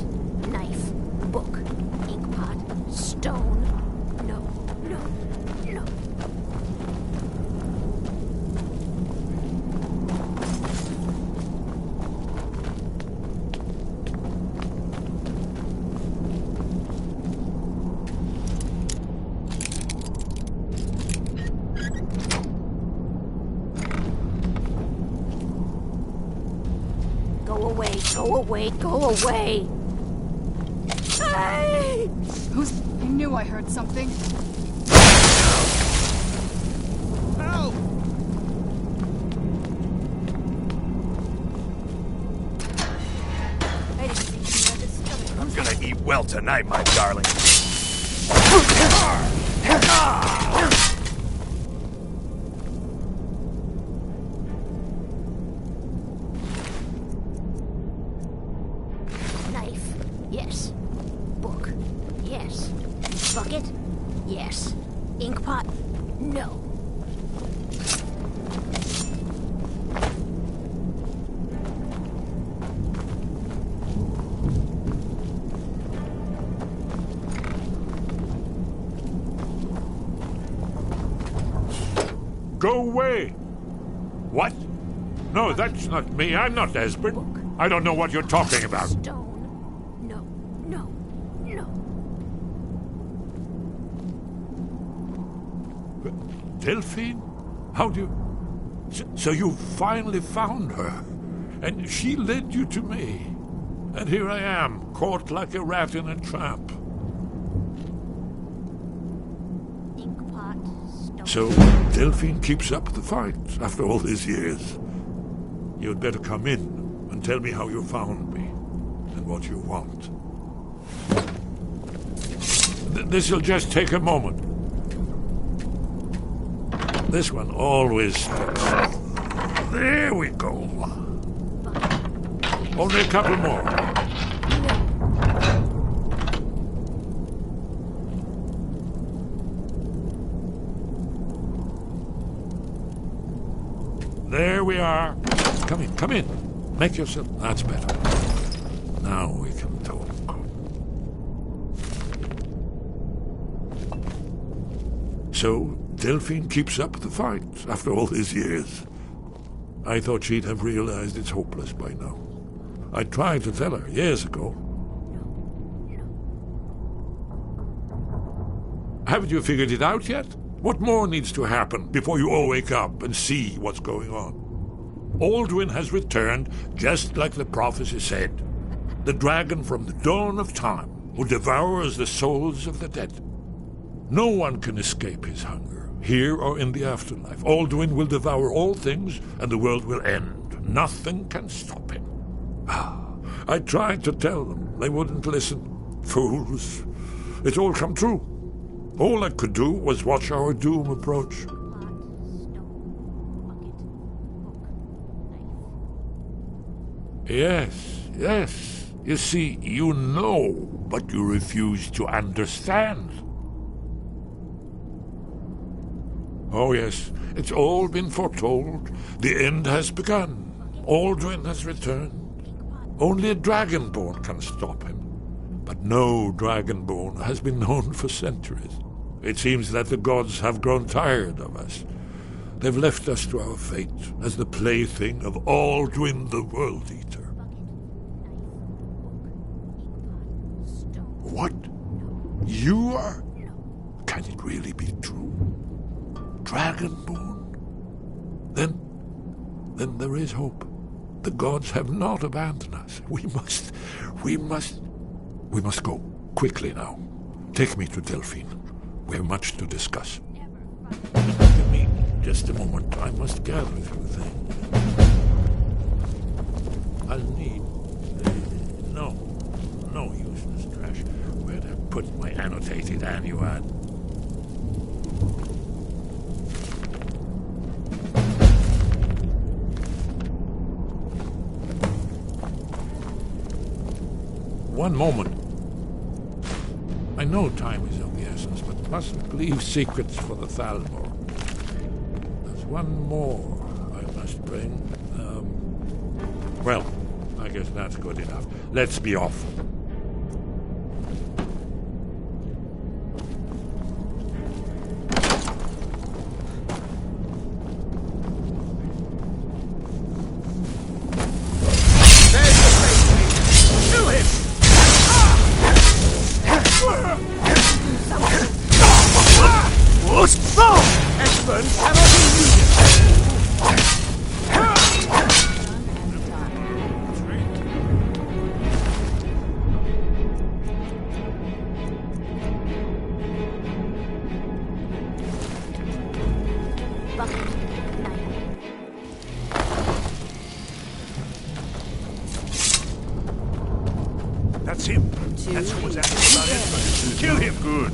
knife, book, inkpot, stone. No, no, no. Go away, go away, go away! Ah! away! I knew I heard something. Help! I'm gonna eat well tonight, my darling. Knife. Yes. Book. Yes. Bucket. Yes. Ink pot. No. Go away! What? No, that's not me. I'm not Esbert. I don't know what you're talking about. Stone. No. No. No. Delphine? How do you... So you finally found her, and she led you to me. And here I am, caught like a rat in a trap. So Delphine keeps up the fight after all these years. You'd better come in and tell me how you found me and what you want. This'll just take a moment. This one always sticks. There we go. Only a couple more. There we are. Come in. Make yourself... That's better. Now we can talk. So, Delphine keeps up the fight after all these years. I thought she'd have realized it's hopeless by now. I tried to tell her years ago. Haven't you figured it out yet? What more needs to happen before you all wake up and see what's going on? Alduin has returned, just like the prophecy said. The dragon from the dawn of time, who devours the souls of the dead. No one can escape his hunger, here or in the afterlife. Alduin will devour all things, and the world will end. Nothing can stop him. I tried to tell them. They wouldn't listen. Fools. It's all come true. All I could do was watch our doom approach. Yes. You see, you know, but you refuse to understand. Oh, yes, it's all been foretold. The end has begun. Alduin has returned. Only a dragonborn can stop him. But no dragonborn has been known for centuries. It seems that the gods have grown tired of us. They've left us to our fate as the plaything of Alduin the World Eater. What? You are? Can it really be true? Dragonborn? Then there is hope. The gods have not abandoned us. We must go quickly now. Take me to Delphine. We have much to discuss. Give me just a moment. I must gather a few things. I'll need... No useless trash. Where'd I put my annotated annuad? One moment. I know time is of the essence, but mustn't leave secrets for the Thalmor. There's one more I must bring. Well, I guess that's good enough. Let's be off. That's what was asking about it. Kill him. Good.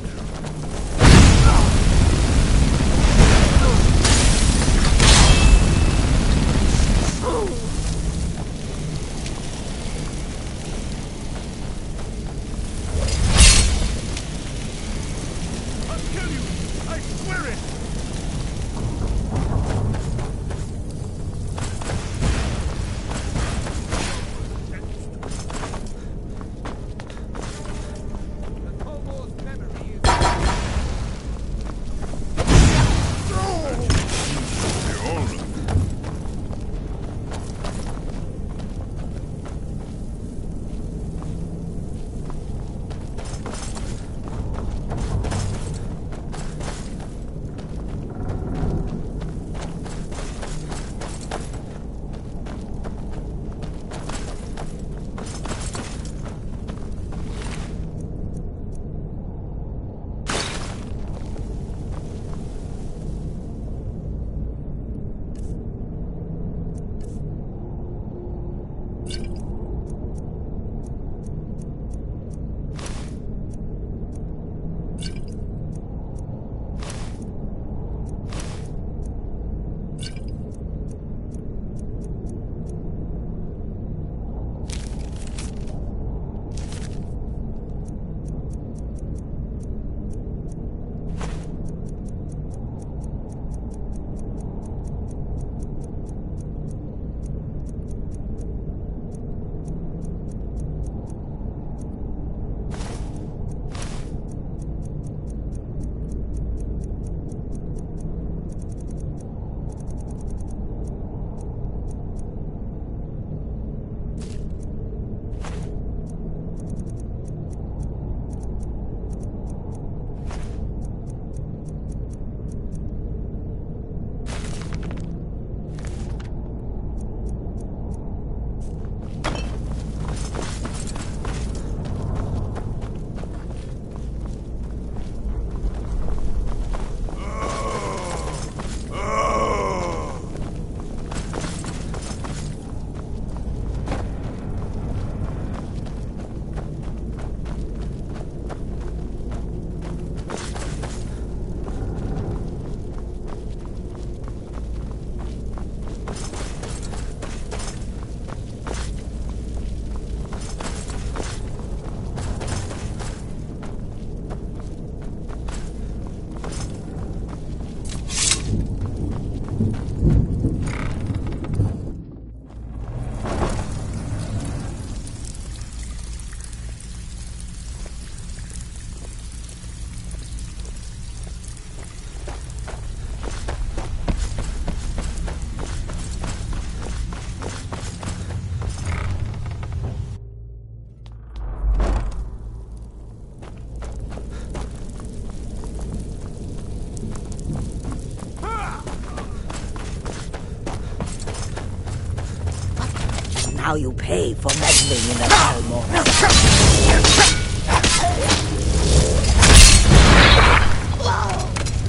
Now you pay for meddling in the Thalmor.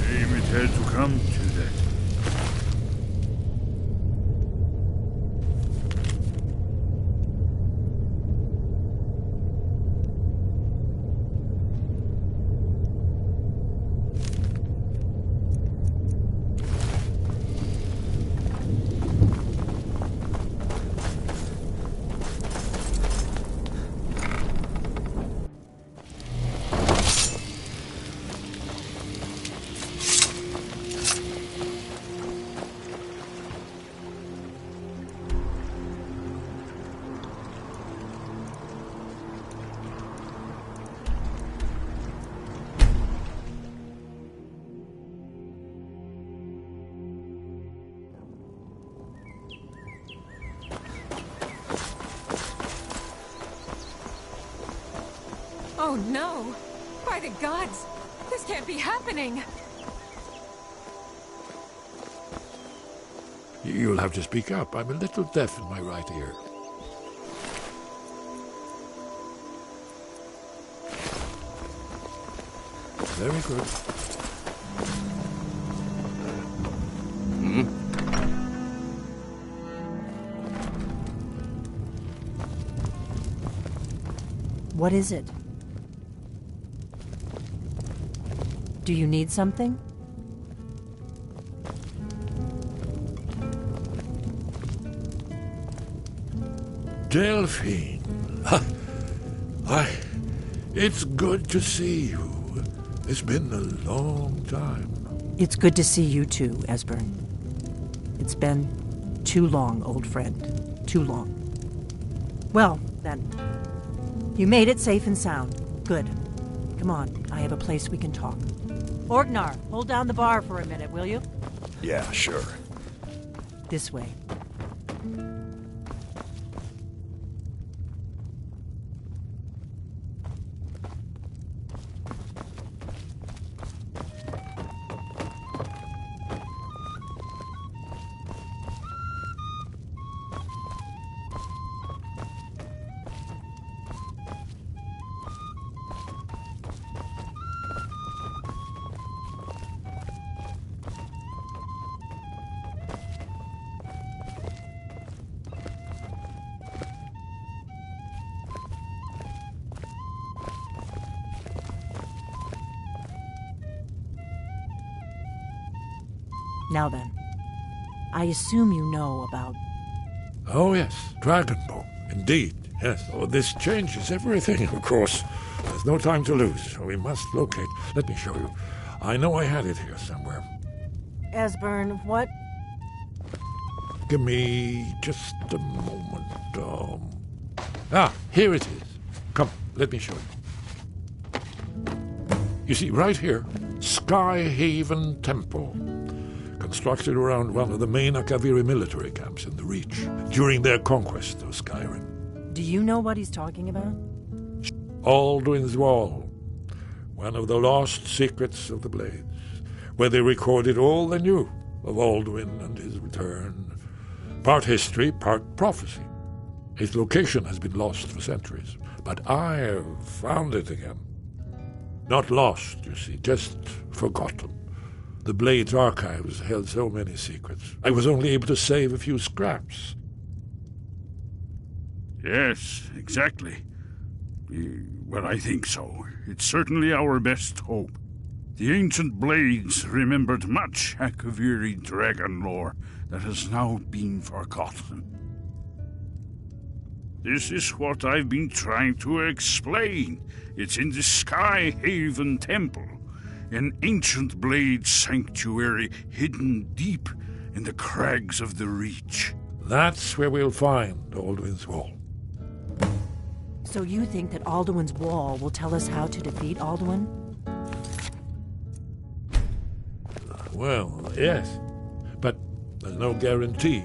Shame it had to come to that. Oh no! By the gods! This can't be happening! You'll have to speak up. I'm a little deaf in my right ear. Very good. What is it? Do you need something? Delphine. It's good to see you. It's been a long time. It's good to see you too, Esbern. It's been too long, old friend. Too long. Well, then. You made it safe and sound. Good. Come on, I have a place we can talk. Orgnar, hold down the bar for a minute, will you? Yeah, sure. This way. Now then, I assume you know about... Oh yes, Dragonborn. Indeed, yes. Oh, this changes everything, of course. There's no time to lose, so we must locate. Let me show you. I know I had it here somewhere. Esbern, what? Give me just a moment. Here it is. Come, let me show you. You see, right here, Skyhaven Temple. Constructed around one of the main Akaviri military camps in the Reach during their conquest of Skyrim. Do you know what he's talking about? Alduin's Wall, one of the lost secrets of the Blades, where they recorded all they knew of Alduin and his return. Part history, part prophecy. Its location has been lost for centuries, but I have found it again. Not lost, you see, just forgotten. The Blades archives held so many secrets. I was only able to save a few scraps. Yes, exactly. Well, I think so. It's certainly our best hope. The ancient Blades remembered much Akaviri dragon lore that has now been forgotten. This is what I've been trying to explain. It's in the Skyhaven Temple, an ancient blade sanctuary hidden deep in the crags of the Reach. That's where we'll find Alduin's Wall. So you think that Alduin's Wall will tell us how to defeat Alduin? Well, yes. But there's no guarantee.